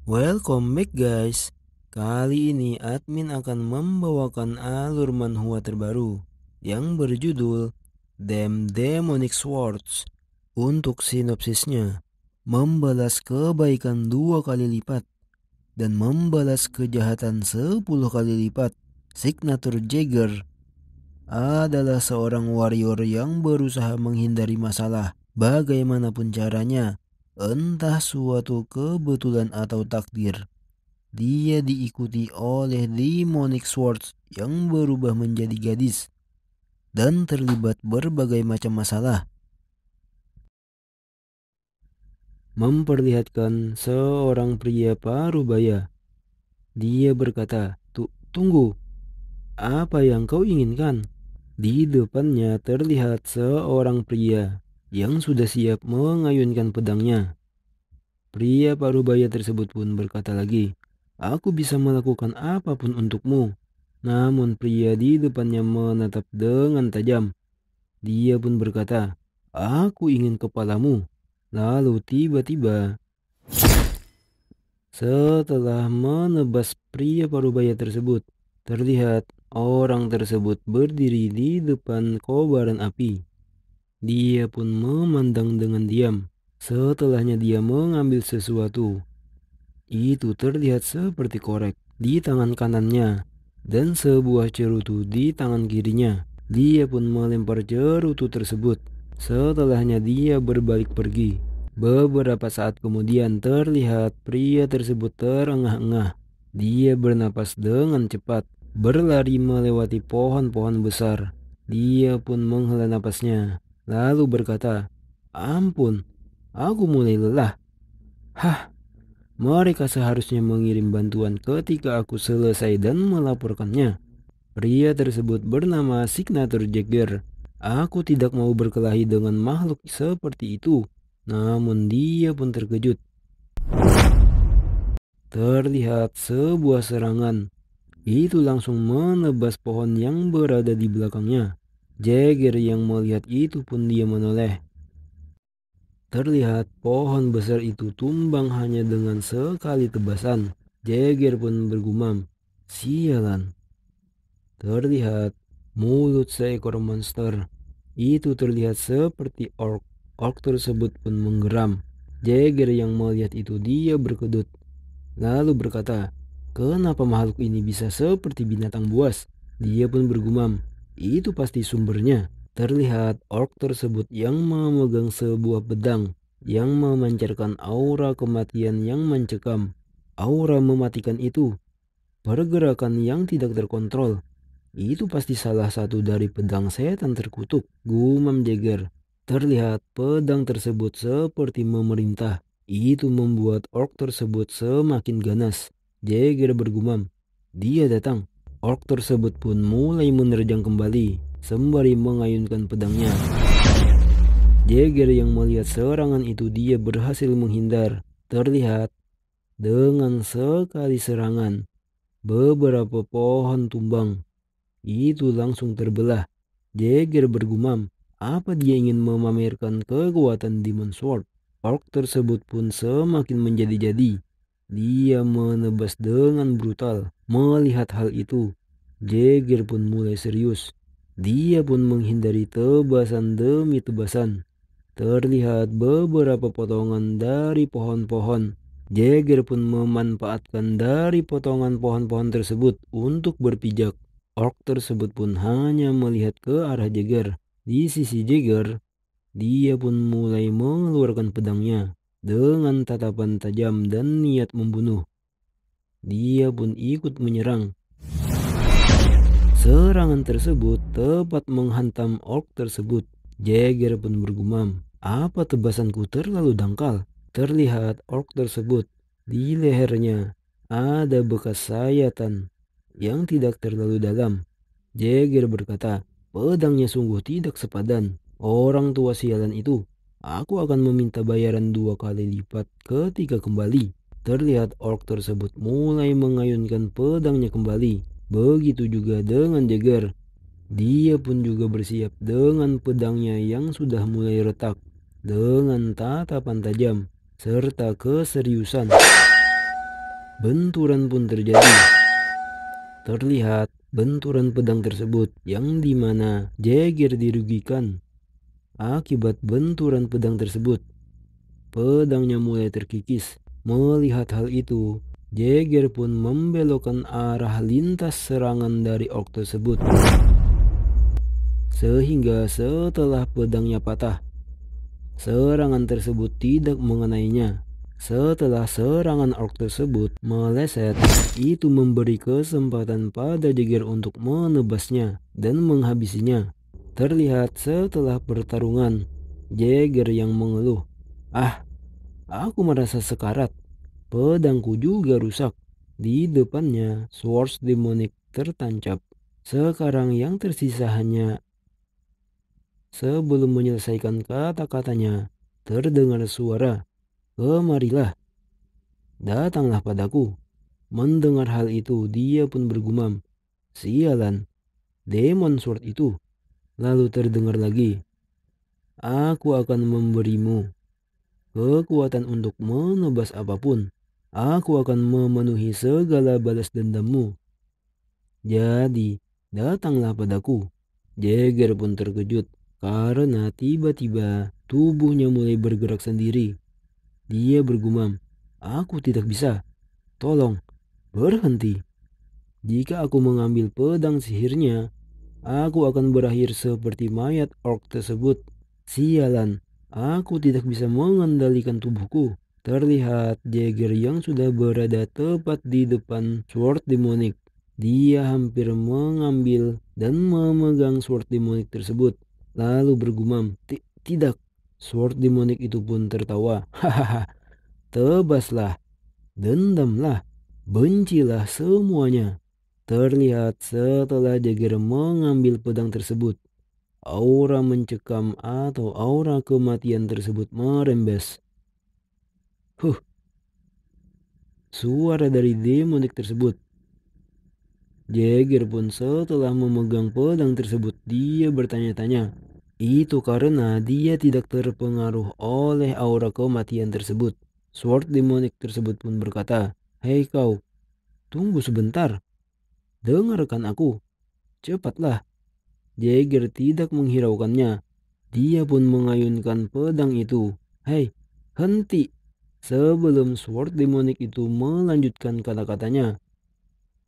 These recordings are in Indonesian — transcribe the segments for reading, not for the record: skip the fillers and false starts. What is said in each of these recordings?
Welcome back guys. Kali ini admin akan membawakan alur manhwa terbaru yang berjudul Them Demonic Swords. Untuk sinopsisnya, membalas kebaikan 2 kali lipat dan membalas kejahatan 10 kali lipat. Signature Jagger adalah seorang warrior yang berusaha menghindari masalah bagaimanapun caranya, entah suatu kebetulan atau takdir. Dia diikuti oleh Demonic Swords yang berubah menjadi gadis dan terlibat berbagai macam masalah. Memperlihatkan seorang pria parubaya. Dia berkata, Tunggu, apa yang kau inginkan?" Di depannya terlihat seorang pria yang sudah siap mengayunkan pedangnya. Pria parubaya tersebut pun berkata lagi, "Aku bisa melakukan apapun untukmu." Namun pria di depannya menatap dengan tajam. Dia pun berkata, "Aku ingin kepalamu." Lalu tiba-tiba, setelah menebas pria parubaya tersebut, terlihat orang tersebut berdiri di depan kobaran api. Dia pun memandang dengan diam. Setelahnya dia mengambil sesuatu. Itu terlihat seperti korek di tangan kanannya dan sebuah cerutu di tangan kirinya. Dia pun melempar cerutu tersebut. Setelahnya dia berbalik pergi. Beberapa saat kemudian terlihat pria tersebut terengah-engah. Dia bernapas dengan cepat, berlari melewati pohon-pohon besar. Dia pun menghela napasnya, lalu berkata, "Ampun, aku mulai lelah. Hah, mereka seharusnya mengirim bantuan ketika aku selesai dan melaporkannya." Pria tersebut bernama Signature Jagger. Aku tidak mau berkelahi dengan makhluk seperti itu. Namun dia pun terkejut. Terlihat sebuah serangan. Itu langsung menebas pohon yang berada di belakangnya. Jagger yang melihat itu pun dia menoleh. Terlihat pohon besar itu tumbang hanya dengan sekali tebasan. Jagger pun bergumam, "Sialan." Terlihat mulut seekor monster. Itu terlihat seperti orc. Orc tersebut pun menggeram. Jagger yang melihat itu dia berkedut. Lalu berkata, "Kenapa makhluk ini bisa seperti binatang buas?" Dia pun bergumam, "Itu pasti sumbernya." Terlihat orc tersebut yang memegang sebuah pedang yang memancarkan aura kematian yang mencekam. Aura mematikan itu, pergerakan yang tidak terkontrol. Itu pasti salah satu dari pedang setan terkutuk, gumam Jagger. Terlihat pedang tersebut seperti memerintah. Itu membuat orc tersebut semakin ganas. Jagger bergumam, "Dia datang." Orc tersebut pun mulai menerjang kembali, sembari mengayunkan pedangnya. Jagger yang melihat serangan itu dia berhasil menghindar. Terlihat dengan sekali serangan, beberapa pohon tumbang. Itu langsung terbelah. Jagger bergumam, apa dia ingin memamerkan kekuatan Demon Sword? Orc tersebut pun semakin menjadi-jadi. Dia menebas dengan brutal. Melihat hal itu, Jagger pun mulai serius. Dia pun menghindari tebasan demi tebasan. Terlihat beberapa potongan dari pohon-pohon. Jagger pun memanfaatkan dari potongan pohon-pohon tersebut untuk berpijak. Orc tersebut pun hanya melihat ke arah Jagger. Di sisi Jagger, dia pun mulai mengeluarkan pedangnya dengan tatapan tajam dan niat membunuh. Dia pun ikut menyerang. Serangan tersebut tepat menghantam orc tersebut. Jagger pun bergumam, apa tebasanku terlalu dangkal? Terlihat orc tersebut di lehernya ada bekas sayatan yang tidak terlalu dalam. Jagger berkata, pedangnya sungguh tidak sepadan. Orang tua sialan itu, aku akan meminta bayaran 2 kali lipat ketika kembali. Terlihat orc tersebut mulai mengayunkan pedangnya kembali. Begitu juga dengan Jagger. Dia pun juga bersiap dengan pedangnya yang sudah mulai retak. Dengan tatapan tajam serta keseriusan. benturan pun terjadi. Terlihat benturan pedang tersebut yang dimana Jagger dirugikan. Akibat benturan pedang tersebut, pedangnya mulai terkikis. Melihat hal itu, Jagger pun membelokkan arah lintas serangan dari orc tersebut. Sehingga setelah pedangnya patah, serangan tersebut tidak mengenainya. Setelah serangan orc tersebut meleset, itu memberi kesempatan pada Jagger untuk menebasnya dan menghabisinya. Terlihat setelah pertarungan, Jagger yang mengeluh, "Ah, aku merasa sekarat. Pedangku juga rusak." Di depannya, Swords Demonic tertancap. Sekarang yang tersisa hanya. Sebelum menyelesaikan kata-katanya, terdengar suara, "Kemarilah, datanglah padaku." Mendengar hal itu, dia pun bergumam, "Sialan, Demon Sword itu." Lalu terdengar lagi, "Aku akan memberimu kekuatan untuk menebas apapun. Aku akan memenuhi segala balas dendammu. Jadi, datanglah padaku." Jagger pun terkejut karena tiba-tiba tubuhnya mulai bergerak sendiri. Dia bergumam, "Aku tidak bisa. Tolong, berhenti. Jika aku mengambil pedang sihirnya, aku akan berakhir seperti mayat orc tersebut. Sialan, aku tidak bisa mengendalikan tubuhku." Terlihat Jagger yang sudah berada tepat di depan Sword Demonic. Dia hampir mengambil dan memegang Sword Demonic tersebut, lalu bergumam, Tidak." Sword Demonic itu pun tertawa, "Hahaha, tebaslah, dendamlah, bencilah semuanya." Terlihat setelah Jagger mengambil pedang tersebut, aura mencekam atau aura kematian tersebut merembes. Huh, suara dari demonic tersebut. Jagger pun setelah memegang pedang tersebut, dia bertanya-tanya. Itu karena dia tidak terpengaruh oleh aura kematian tersebut. Sword Demonic tersebut pun berkata, "Hei kau, tunggu sebentar. Dengarkan aku. Cepatlah." Jagger tidak menghiraukannya. Dia pun mengayunkan pedang itu. "Hei, henti!" Sebelum Sword Demonic itu melanjutkan kata-katanya,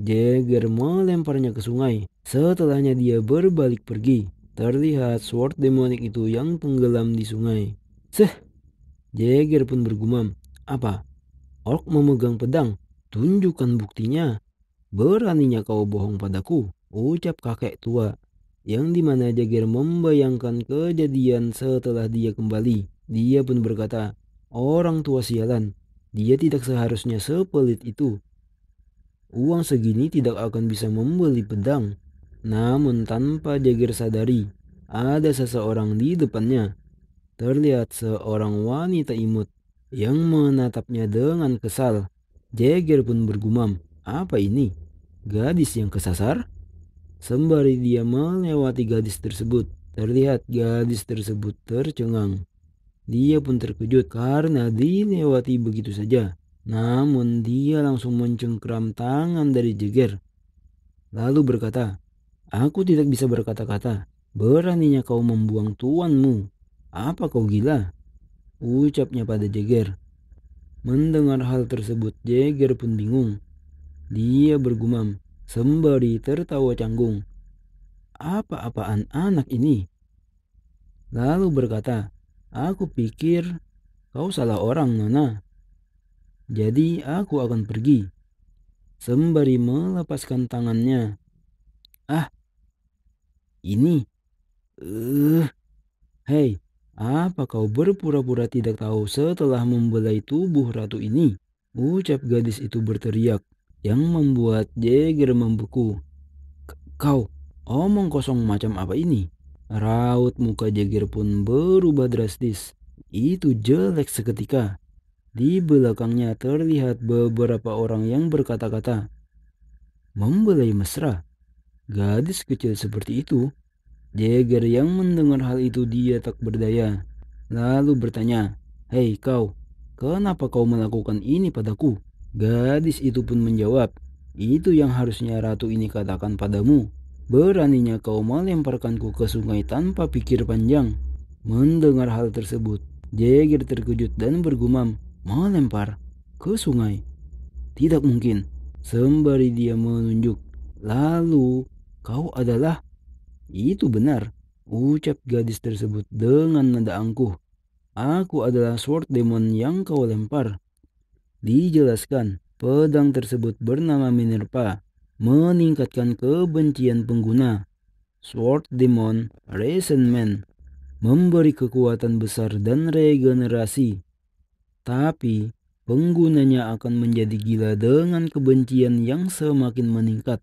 Jagger melemparnya ke sungai. Setelahnya dia berbalik pergi. Terlihat Sword Demonic itu yang tenggelam di sungai. Jagger pun bergumam, "Apa? Orc memegang pedang? Tunjukkan buktinya. Beraninya kau bohong padaku," ucap kakek tua. Yang dimana Jagger membayangkan kejadian setelah dia kembali. Dia pun berkata, "Orang tua sialan, dia tidak seharusnya sepelit itu. Uang segini tidak akan bisa membeli pedang." Namun tanpa Jagger sadari, ada seseorang di depannya. Terlihat seorang wanita imut yang menatapnya dengan kesal. Jagger pun bergumam, "Apa ini? Gadis yang kesasar?" Sembari dia melewati gadis tersebut, terlihat gadis tersebut tercengang. Dia pun terkejut karena dilewati begitu saja. Namun dia langsung mencengkram tangan dari Jagger, lalu berkata, "Aku tidak bisa berkata-kata. Beraninya kau membuang tuanmu. Apa kau gila?" ucapnya pada Jagger. Mendengar hal tersebut, Jagger pun bingung. Dia bergumam sembari tertawa canggung, "Apa-apaan anak ini?" Lalu berkata, "Aku pikir kau salah orang, Nona. Jadi aku akan pergi." Sembari melepaskan tangannya. "Ah, ini. Hei, apa kau berpura-pura tidak tahu setelah membelai tubuh ratu ini?" ucap gadis itu berteriak, yang membuat Jagger membeku. "Kau, omong kosong macam apa ini?" Raut muka Jagger pun berubah drastis. Itu jelek seketika. Di belakangnya terlihat beberapa orang yang berkata-kata, "Membelai mesra? Gadis kecil seperti itu?" Jagger yang mendengar hal itu dia tak berdaya. Lalu bertanya, "Hei kau, kenapa kau melakukan ini padaku?" Gadis itu pun menjawab, "Itu yang harusnya ratu ini katakan padamu. Beraninya kau melemparkanku ke sungai tanpa pikir panjang." Mendengar hal tersebut, Jagger terkejut dan bergumam, "Melempar? Ke sungai? Tidak mungkin." Sembari dia menunjuk, "Lalu, kau adalah?" "Itu benar," ucap gadis tersebut dengan nada angkuh. "Aku adalah Sword Demon yang kau lempar." Dijelaskan, pedang tersebut bernama Minerva, meningkatkan kebencian pengguna. Sword Demon Resentment, memberi kekuatan besar dan regenerasi. Tapi, penggunanya akan menjadi gila dengan kebencian yang semakin meningkat.